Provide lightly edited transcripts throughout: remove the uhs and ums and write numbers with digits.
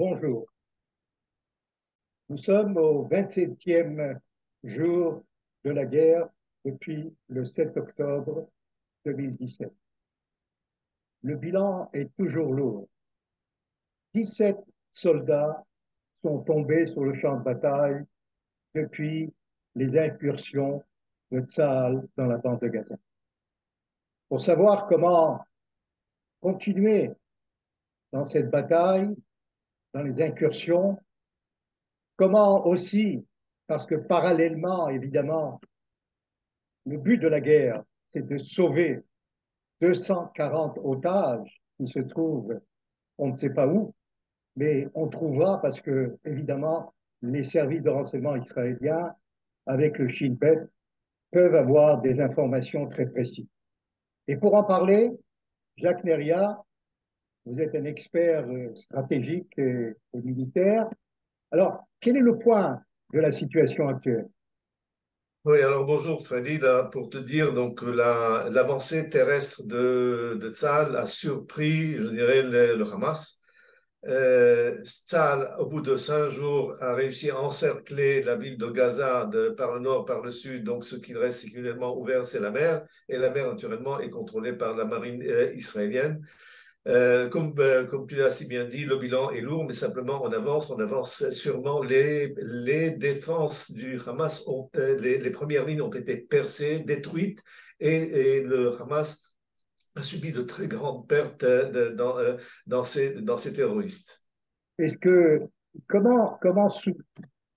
Bonjour, nous sommes au 27e jour de la guerre depuis le 7 octobre 2017. Le bilan est toujours lourd. 17 soldats sont tombés sur le champ de bataille depuis les incursions de Tsahal dans la bande de Gaza. Pour savoir comment continuer dans cette bataille, dans les incursions, comment aussi, parce que parallèlement, évidemment, le but de la guerre, c'est de sauver 240 otages qui se trouvent, on ne sait pas où, mais on trouvera parce que, évidemment, les services de renseignement israéliens, avec le Shin Bet, peuvent avoir des informations très précises. Et pour en parler, Jacques Neria, vous êtes un expert stratégique et militaire. Alors, quel est le point de la situation actuelle? Oui, alors bonjour Freddy, là, pour te dire donc l'avancée terrestre de Tsahal a surpris, je dirais, le Hamas. Tsahal, au bout de 5 jours, a réussi à encercler la ville de Gaza par le nord, par le sud. Donc, ce qui reste sécuritairement ouvert, c'est la mer. Et la mer, naturellement, est contrôlée par la marine israélienne. Comme tu l'as si bien dit, le bilan est lourd, mais simplement on avance sûrement. Les défenses du Hamas, les premières lignes ont été percées, détruites, et le Hamas a subi de très grandes pertes dans ces terroristes. Est-ce que comment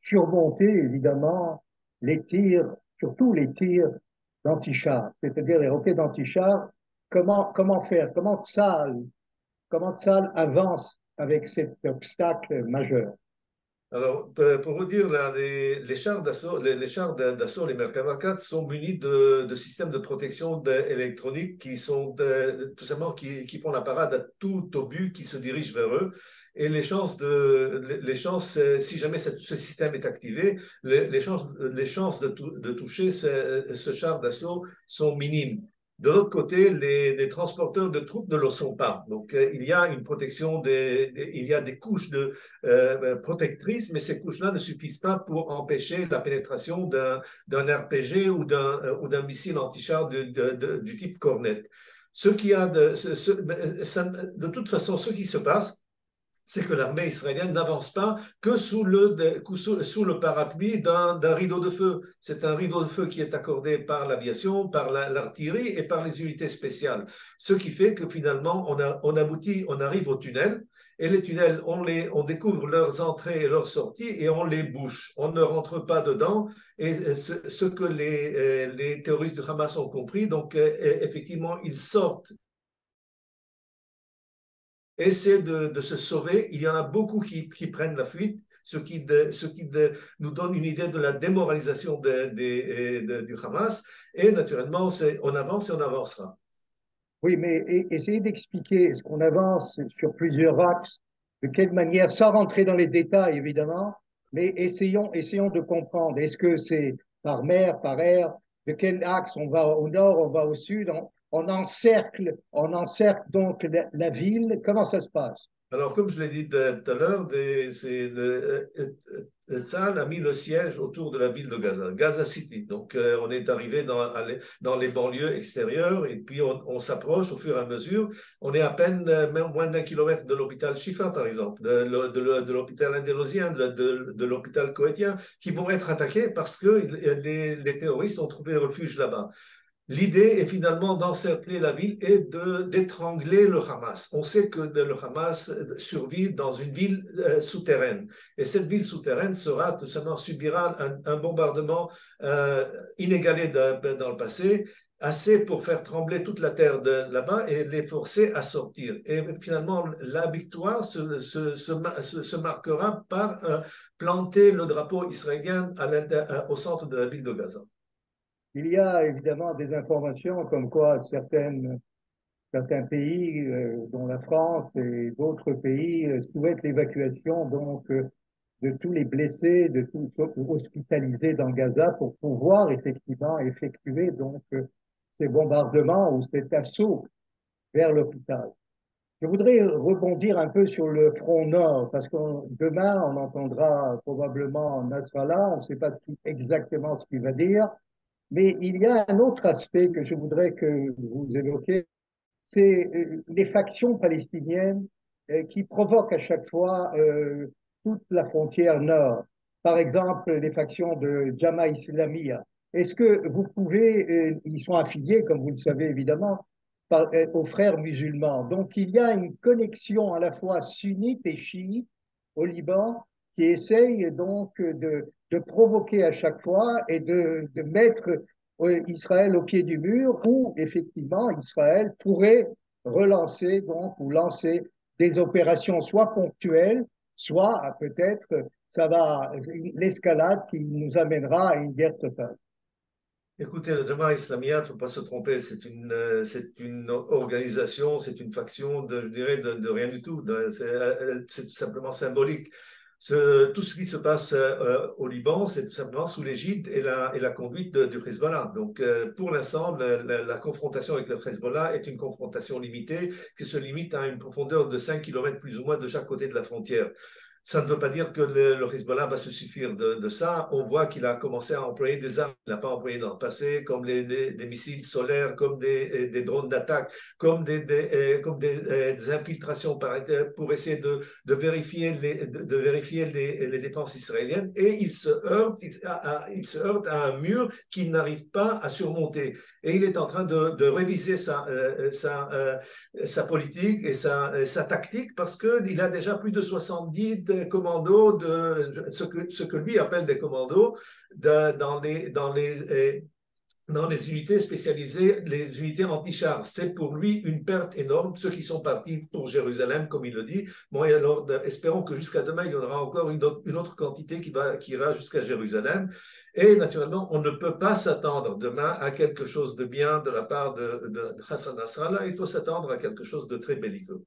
surmonter évidemment les tirs, surtout les tirs d'antichars, c'est-à-dire les roquettes d'antichars, comment faire, comment Tsahal avance avec cet obstacle majeur? Alors, pour vous dire, là, les chars d'assaut, les chars d'assaut, les Merkava 4 sont munis de systèmes de protection électronique qui sont tout simplement qui font la parade à tout obus qui se dirige vers eux. Et les chances, si jamais ce système est activé, les chances de toucher ce char d'assaut sont minimes. De l'autre côté, les transporteurs de troupes ne le sont pas. Donc, il y a une protection, il y a des couches protectrices, mais ces couches-là ne suffisent pas pour empêcher la pénétration d'un RPG ou d'un missile anti-char du type Cornet. De toute façon, ce qui se passe, c'est que l'armée israélienne n'avance pas que sous le parapluie d'un rideau de feu. C'est un rideau de feu qui est accordé par l'aviation, par l'artillerie et par les unités spéciales. Ce qui fait que finalement, on arrive au tunnel, et les tunnels, on découvre leurs entrées et leurs sorties et on les bouche. On ne rentre pas dedans. Et ce que les terroristes de Hamas ont compris, donc effectivement, ils sortent, essaient de se sauver. Il y en a beaucoup qui prennent la fuite, nous donne une idée de la démoralisation du Hamas. Et naturellement, on avance et on avancera. Oui, mais essayez d'expliquer, est-ce qu'on avance sur plusieurs axes, de quelle manière, sans rentrer dans les détails évidemment, mais essayons de comprendre. Est-ce que c'est par mer, par air, de quel axe on va au nord, on va au sud, on encercle donc la ville, comment ça se passe? Alors, comme je l'ai dit tout à l'heure, Tsahal a mis le siège autour de la ville de Gaza, Gaza City. Donc, on est arrivé dans les banlieues extérieures et puis on s'approche au fur et à mesure. On est à peine même moins d'1 kilomètre de l'hôpital Shifa, par exemple, de l'hôpital indonésien, de l'hôpital koweïtien, qui vont être attaqués parce que les terroristes ont trouvé refuge là-bas. L'idée est finalement d'encercler la ville et d'étrangler le Hamas. On sait que le Hamas survit dans une ville souterraine. Et cette ville souterraine tout simplement subira un bombardement inégalé dans le passé, assez pour faire trembler toute la terre là-bas et les forcer à sortir. Et finalement, la victoire se marquera par planter le drapeau israélien au centre de la ville de Gaza. Il y a évidemment des informations comme quoi certains pays, dont la France et d'autres pays, souhaitent l'évacuation de tous les blessés, de tous ceux hospitalisés dans Gaza pour pouvoir effectivement effectuer ces bombardements ou cet assaut vers l'hôpital. Je voudrais rebondir un peu sur le front nord, parce que demain, on entendra probablement Nasrallah, on ne sait pas exactement ce qu'il va dire, mais il y a un autre aspect que je voudrais que vous évoquiez, c'est les factions palestiniennes qui provoquent à chaque fois toute la frontière nord. Par exemple, les factions de Jama Islamia. Est-ce que vous pouvez, ils sont affiliés, comme vous le savez évidemment, aux frères musulmans. Donc il y a une connexion à la fois sunnite et chiite au Liban qui essaye donc de provoquer à chaque fois et de mettre Israël au pied du mur où effectivement Israël pourrait relancer donc ou lancer des opérations soit ponctuelles, soit peut-être ça va l'escalade qui nous amènera à une guerre totale. Écoutez, le Jamaat islamien, il ne faut pas se tromper, c'est une organisation, c'est une faction, je dirais, de rien du tout. C'est tout simplement symbolique. Tout ce qui se passe au Liban, c'est tout simplement sous l'égide et la conduite du Hezbollah. Donc, pour l'instant, la confrontation avec le Hezbollah est une confrontation limitée qui se limite à une profondeur de 5 kilomètres plus ou moins de chaque côté de la frontière. Ça ne veut pas dire que le Hezbollah va se suffire de ça. On voit qu'il a commencé à employer des armes qu'il n'a pas employées dans le passé, comme des missiles solaires, comme des drones d'attaque, comme des infiltrations pour essayer de vérifier les défenses israéliennes. Et il se heurte à un mur qu'il n'arrive pas à surmonter. Et il est en train de réviser sa politique et sa tactique parce qu'il a déjà plus de 70 commandos, ce que lui appelle des commandos, dans les unités spécialisées, les unités anti-chars. C'est pour lui une perte énorme, ceux qui sont partis pour Jérusalem, comme il le dit. Bon, et alors, espérons que jusqu'à demain, il y en aura encore une autre quantité qui ira jusqu'à Jérusalem. Et naturellement, on ne peut pas s'attendre demain à quelque chose de bien de la part de Hassan Nasrallah. Il faut s'attendre à quelque chose de très belliqueux.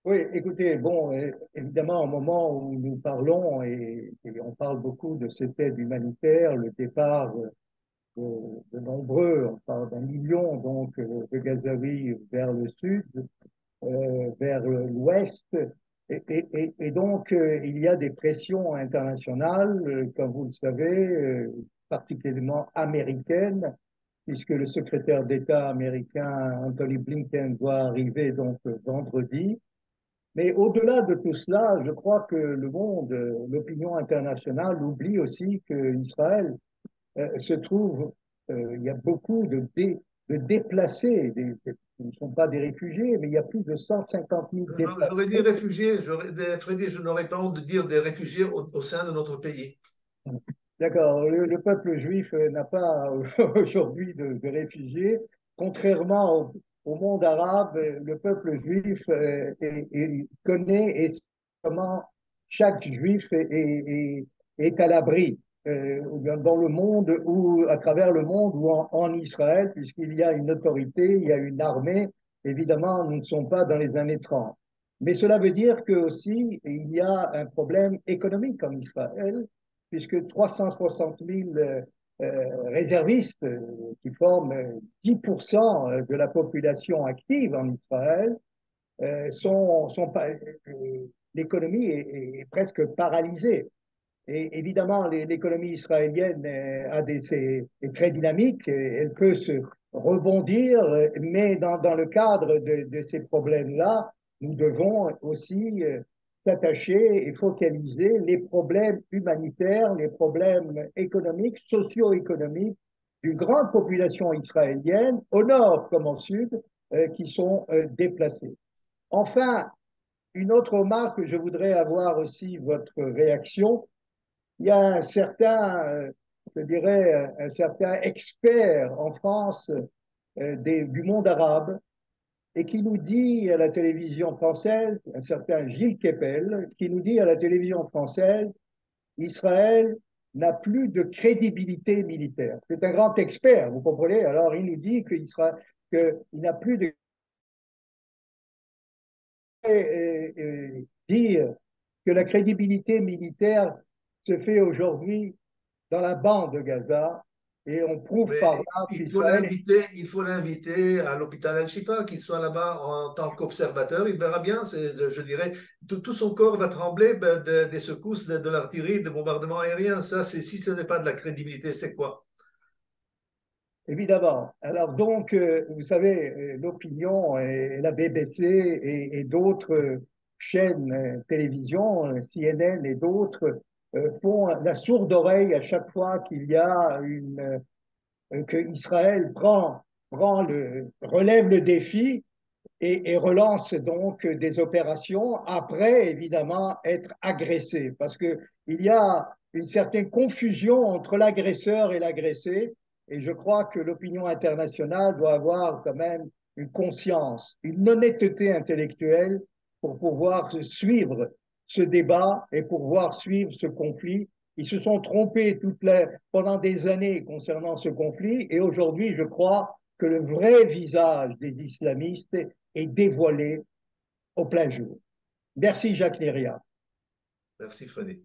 Oui, écoutez, bon, évidemment, au moment où nous parlons, et on parle beaucoup de cette aide humanitaire, le départ de nombreux, on parle d'un million donc de Gazaouis vers le sud, vers l'ouest, et donc il y a des pressions internationales, comme vous le savez, particulièrement américaines, puisque le secrétaire d'État américain Anthony Blinken doit arriver donc vendredi. Mais au-delà de tout cela, je crois que le monde, l'opinion internationale oublie aussi qu'Israël se trouve, il y a beaucoup de déplacés, ce ne sont pas des réfugiés, mais il y a plus de 150 000 J'aurais dit déplacés. réfugiés, Freddy, je n'aurais pas honte de dire des réfugiés au sein de notre pays. D'accord, le peuple juif n'a pas aujourd'hui de réfugiés. Contrairement au monde arabe, le peuple juif connaît et sait comment chaque juif est à l'abri dans le monde ou à travers le monde ou en Israël, puisqu'il y a une autorité, il y a une armée. Évidemment, nous ne sommes pas dans les années 30. Mais cela veut dire que aussi il y a un problème économique en Israël puisque 360 000 réservistes qui forment 10% de la population active en Israël sont pas, l'économie est presque paralysée. Et évidemment, l'économie israélienne est très dynamique, elle peut se rebondir, mais dans le cadre de ces problèmes-là, nous devons aussi s'attacher et focaliser les problèmes humanitaires, les problèmes économiques, socio-économiques d'une grande population israélienne, au nord comme au sud, qui sont déplacées. Enfin, une autre remarque que je voudrais avoir aussi votre réaction, il y a un certain, je dirais, un certain expert en France du monde arabe et qui nous dit à la télévision française, un certain Gilles Kepel, qui nous dit à la télévision française, Israël n'a plus de crédibilité militaire. C'est un grand expert, vous comprenez? Alors il nous dit qu'il n'a plus de dire que la crédibilité militaire se fait aujourd'hui dans la bande de Gaza et on prouve par Mais là qu'Israël. il faut l'inviter à l'hôpital Al-Shifa, qu'il soit là-bas en tant qu'observateur. Il verra bien, je dirais, tout son corps va trembler ben, des secousses de l'artillerie, des bombardements aériens. Ça, si ce n'est pas de la crédibilité, c'est quoi? Évidemment. Alors donc, vous savez, l'opinion et la BBC et d'autres chaînes télévision, CNN et d'autres, font la sourde oreille à chaque fois qu'il y a que Israël relève le défi et relance donc des opérations après, évidemment, être agressé. Parce qu'il y a une certaine confusion entre l'agresseur et l'agressé. Et je crois que l'opinion internationale doit avoir quand même une conscience, une honnêteté intellectuelle pour pouvoir suivre ce débat et pour pouvoir suivre ce conflit. Ils se sont trompés pendant des années concernant ce conflit et aujourd'hui, je crois que le vrai visage des islamistes est dévoilé au plein jour. Merci Jacques Léria. Merci, Freddy.